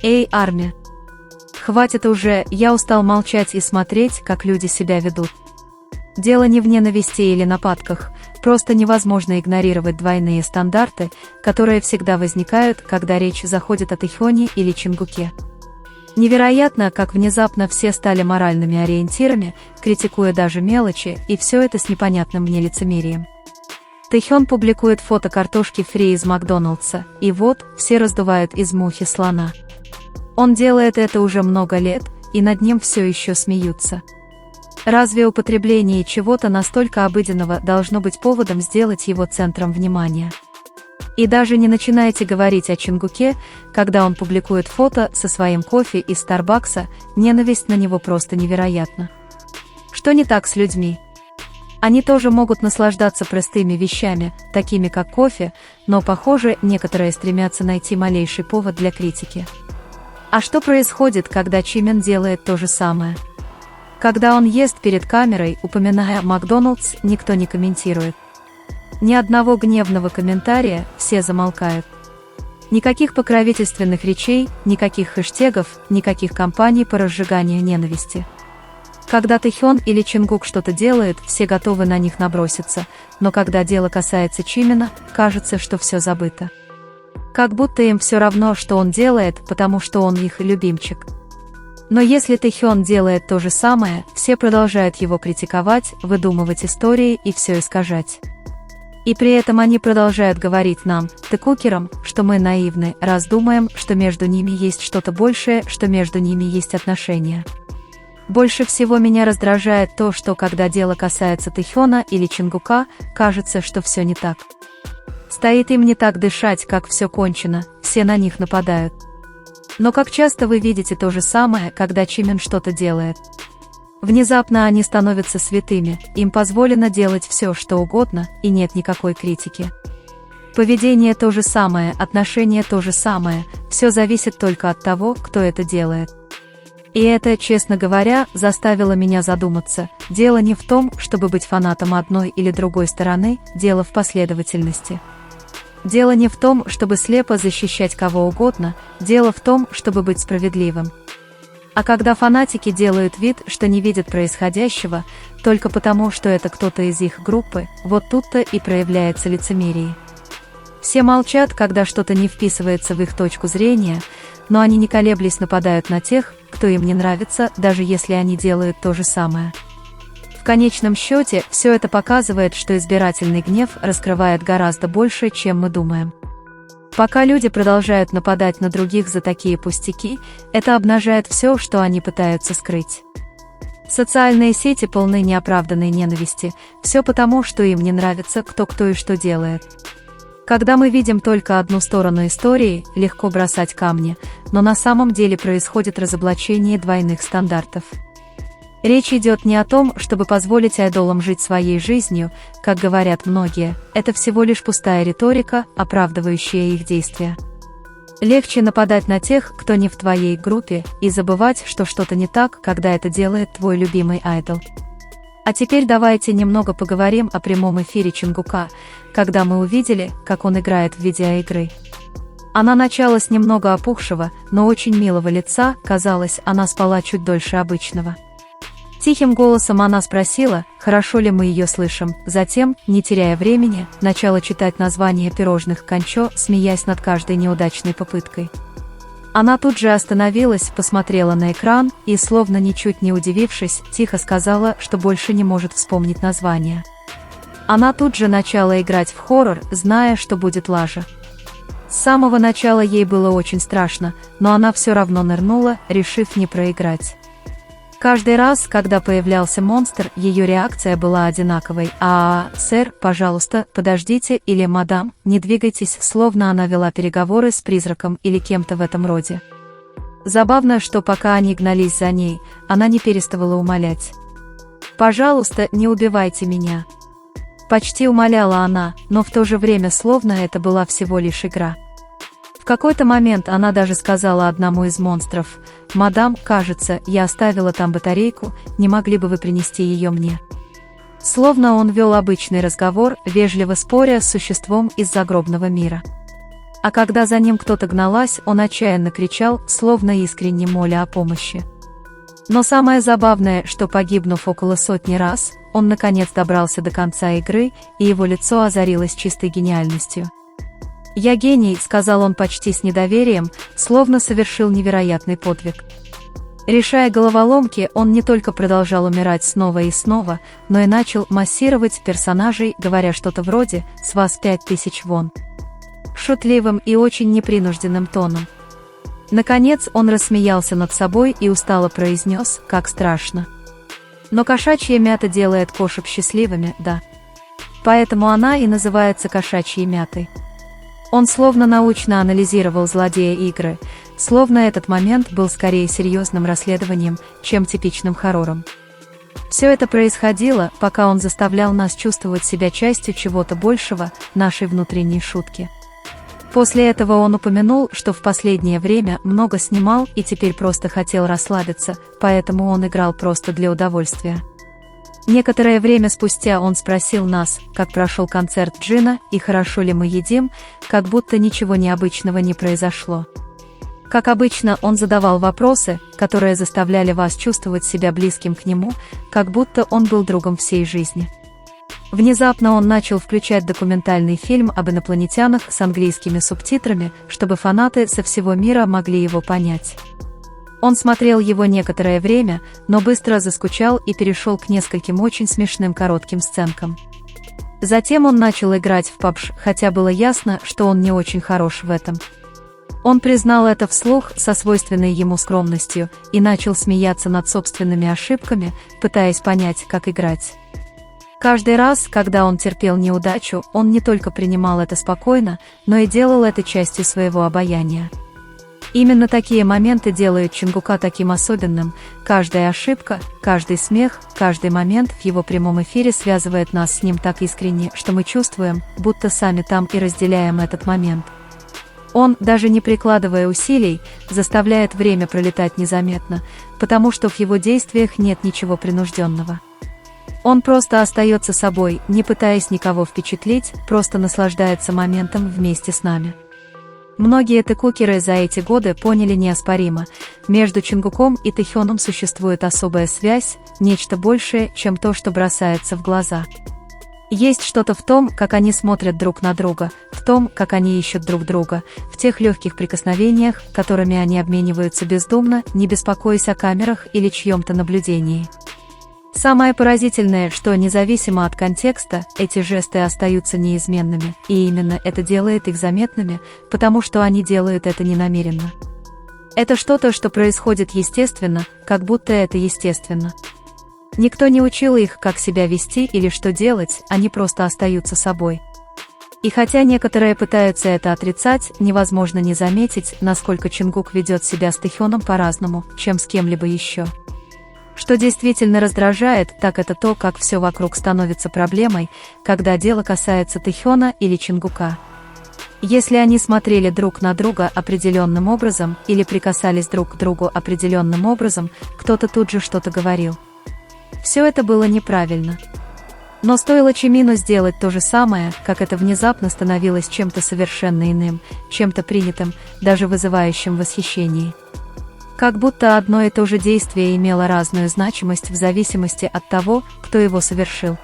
Эй, Арми! Хватит уже, я устал молчать и смотреть, как люди себя ведут. Дело не в ненависти или нападках, просто невозможно игнорировать двойные стандарты, которые всегда возникают, когда речь заходит о Тэхёне или Чингуке. Невероятно, как внезапно все стали моральными ориентирами, критикуя даже мелочи, и все это с непонятным мне лицемерием. Тэхён публикует фото картошки фри из Макдоналдса, и вот, все раздувают из мухи слона. Он делает это уже много лет, и над ним все еще смеются. Разве употребление чего-то настолько обыденного должно быть поводом сделать его центром внимания? И даже не начинайте говорить о Чингуке, когда он публикует фото со своим кофе из Старбакса, ненависть на него просто невероятна. Что не так с людьми? Они тоже могут наслаждаться простыми вещами, такими как кофе, но, похоже, некоторые стремятся найти малейший повод для критики. А что происходит, когда Чимен делает то же самое? Когда он ест перед камерой, упоминая Макдоналдс, никто не комментирует. Ни одного гневного комментария, все замолкают. Никаких покровительственных речей, никаких хэштегов, никаких кампаний по разжиганию ненависти. Когда Тэхён или Чингук что-то делают, все готовы на них наброситься, но когда дело касается Чимена, кажется, что все забыто. Как будто им все равно, что он делает, потому что он их любимчик. Но если Тэхён делает то же самое, все продолжают его критиковать, выдумывать истории и все искажать. И при этом они продолжают говорить нам, тэкукерам, что мы наивны, раз думаем, что между ними есть что-то большее, что между ними есть отношения. Больше всего меня раздражает то, что когда дело касается Тэхёна или Чингука, кажется, что все не так. Стоит им не так дышать, как все кончено, все на них нападают. Но как часто вы видите то же самое, когда Чимен что-то делает? Внезапно они становятся святыми, им позволено делать все, что угодно, и нет никакой критики. Поведение то же самое, отношение то же самое, все зависит только от того, кто это делает. И это, честно говоря, заставило меня задуматься, дело не в том, чтобы быть фанатом одной или другой стороны, дело в последовательности. Дело не в том, чтобы слепо защищать кого угодно, дело в том, чтобы быть справедливым. А когда фанатики делают вид, что не видят происходящего, только потому, что это кто-то из их группы, вот тут-то и проявляется лицемерие. Все молчат, когда что-то не вписывается в их точку зрения, но они не колеблясь нападают на тех, кто им не нравится, даже если они делают то же самое. В конечном счете, все это показывает, что избирательный гнев раскрывает гораздо больше, чем мы думаем. Пока люди продолжают нападать на других за такие пустяки, это обнажает все, что они пытаются скрыть. Социальные сети полны неоправданной ненависти, все потому, что им не нравится, кто и что делает. Когда мы видим только одну сторону истории, легко бросать камни, но на самом деле происходит разоблачение двойных стандартов. Речь идет не о том, чтобы позволить айдолам жить своей жизнью, как говорят многие, это всего лишь пустая риторика, оправдывающая их действия. Легче нападать на тех, кто не в твоей группе, и забывать, что что-то не так, когда это делает твой любимый айдол. А теперь давайте немного поговорим о прямом эфире Чингука, когда мы увидели, как он играет в видеоигры. Она начала с немного опухшего, но очень милого лица, казалось, она спала чуть дольше обычного. Тихим голосом она спросила, хорошо ли мы ее слышим, затем, не теряя времени, начала читать название пирожных Канчо, смеясь над каждой неудачной попыткой. Она тут же остановилась, посмотрела на экран и, словно ничуть не удивившись, тихо сказала, что больше не может вспомнить название. Она тут же начала играть в хоррор, зная, что будет лажа. С самого начала ей было очень страшно, но она все равно нырнула, решив не проиграть. Каждый раз, когда появлялся монстр, ее реакция была одинаковой. Сэр, пожалуйста, подождите» или «Мадам, не двигайтесь», словно она вела переговоры с призраком или кем-то в этом роде. Забавно, что пока они гнались за ней, она не переставала умолять. «Пожалуйста, не убивайте меня». Почти умоляла она, но в то же время словно это была всего лишь игра. В какой-то момент она даже сказала одному из монстров: «Мадам, кажется, я оставила там батарейку, не могли бы вы принести ее мне?» Словно он вел обычный разговор, вежливо споря с существом из загробного мира. А когда за ним кто-то гналась, он отчаянно кричал, словно искренне моля о помощи. Но самое забавное, что погибнув около 100 раз, он наконец добрался до конца игры, и его лицо озарилось чистой гениальностью. «Я гений», — сказал он почти с недоверием, словно совершил невероятный подвиг. Решая головоломки, он не только продолжал умирать снова и снова, но и начал массировать персонажей, говоря что-то вроде «С вас 5000 вон». Шутливым и очень непринужденным тоном. Наконец он рассмеялся над собой и устало произнес, как страшно. Но кошачья мята делает кошек счастливыми, да. Поэтому она и называется кошачьей мятой. Он словно научно анализировал злодея игры, словно этот момент был скорее серьезным расследованием, чем типичным хоррором. Все это происходило, пока он заставлял нас чувствовать себя частью чего-то большего, нашей внутренней шутки. После этого он упомянул, что в последнее время много снимал и теперь просто хотел расслабиться, поэтому он играл просто для удовольствия. Некоторое время спустя он спросил нас, как прошел концерт Джина и хорошо ли мы едим, как будто ничего необычного не произошло. Как обычно, он задавал вопросы, которые заставляли вас чувствовать себя близким к нему, как будто он был другом всей жизни. Внезапно он начал включать документальный фильм об инопланетянах с английскими субтитрами, чтобы фанаты со всего мира могли его понять. Он смотрел его некоторое время, но быстро заскучал и перешел к нескольким очень смешным коротким сценкам. Затем он начал играть в PUBG, хотя было ясно, что он не очень хорош в этом. Он признал это вслух со свойственной ему скромностью и начал смеяться над собственными ошибками, пытаясь понять, как играть. Каждый раз, когда он терпел неудачу, он не только принимал это спокойно, но и делал это частью своего обаяния. Именно такие моменты делают Чонгука таким особенным. Каждая ошибка, каждый смех, каждый момент в его прямом эфире связывает нас с ним так искренне, что мы чувствуем, будто сами там и разделяем этот момент. Он, даже не прикладывая усилий, заставляет время пролетать незаметно, потому что в его действиях нет ничего принужденного. Он просто остается собой, не пытаясь никого впечатлить, просто наслаждается моментом вместе с нами. Многие тэкукеры за эти годы поняли неоспоримо, между Чонгуком и Тэхёном существует особая связь, нечто большее, чем то, что бросается в глаза. Есть что-то в том, как они смотрят друг на друга, в том, как они ищут друг друга, в тех легких прикосновениях, которыми они обмениваются бездумно, не беспокоясь о камерах или чьем-то наблюдении. Самое поразительное, что независимо от контекста, эти жесты остаются неизменными, и именно это делает их заметными, потому что они делают это ненамеренно. Это что-то, что происходит естественно, как будто это естественно. Никто не учил их, как себя вести или что делать, они просто остаются собой. И хотя некоторые пытаются это отрицать, невозможно не заметить, насколько Чонгук ведет себя с Тэхёном по-разному, чем с кем-либо еще. Что действительно раздражает, так это то, как все вокруг становится проблемой, когда дело касается Тэхёна или Чонгука. Если они смотрели друг на друга определенным образом или прикасались друг к другу определенным образом, кто-то тут же что-то говорил. Все это было неправильно. Но стоило Чимину сделать то же самое, как это внезапно становилось чем-то совершенно иным, чем-то принятым, даже вызывающим восхищение. Как будто одно и то же действие имело разную значимость в зависимости от того, кто его совершил.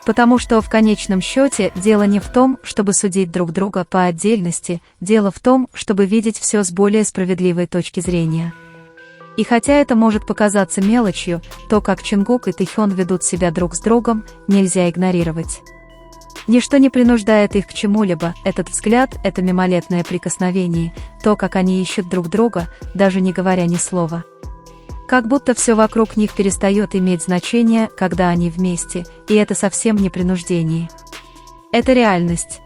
Потому что в конечном счете дело не в том, чтобы судить друг друга по отдельности, дело в том, чтобы видеть все с более справедливой точки зрения. И хотя это может показаться мелочью, то, как Чонгук и Тэхён ведут себя друг с другом, нельзя игнорировать. Ничто не принуждает их к чему-либо, этот взгляд, это мимолетное прикосновение, то, как они ищут друг друга, даже не говоря ни слова. Как будто все вокруг них перестает иметь значение, когда они вместе, и это совсем не принуждение. Это реальность.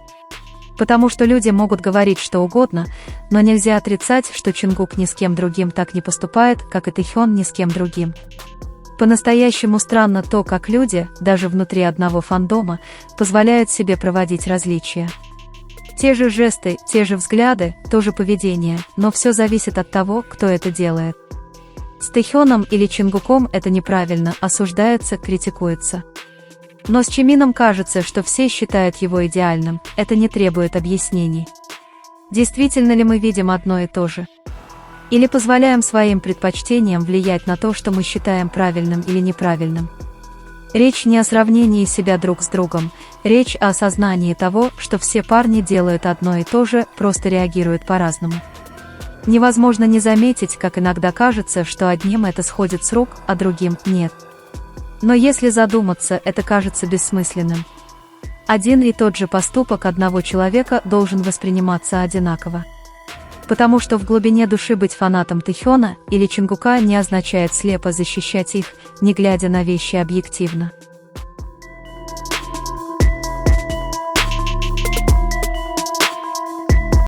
Потому что люди могут говорить что угодно, но нельзя отрицать, что Чонгук ни с кем другим так не поступает, как и Тэхён ни с кем другим. По-настоящему странно то, как люди, даже внутри одного фандома, позволяют себе проводить различия. Те же жесты, те же взгляды, то же поведение, но все зависит от того, кто это делает. С Тэхёном или Чонгуком это неправильно, осуждается, критикуется. Но с Чимином кажется, что все считают его идеальным, это не требует объяснений. Действительно ли мы видим одно и то же? Или позволяем своим предпочтениям влиять на то, что мы считаем правильным или неправильным? Речь не о сравнении себя друг с другом, речь о осознании того, что все парни делают одно и то же, просто реагируют по-разному. Невозможно не заметить, как иногда кажется, что одним это сходит с рук, а другим нет. Но если задуматься, это кажется бессмысленным. Один и тот же поступок одного человека должен восприниматься одинаково. Потому что в глубине души быть фанатом Тэхёна или Чонгука не означает слепо защищать их, не глядя на вещи объективно.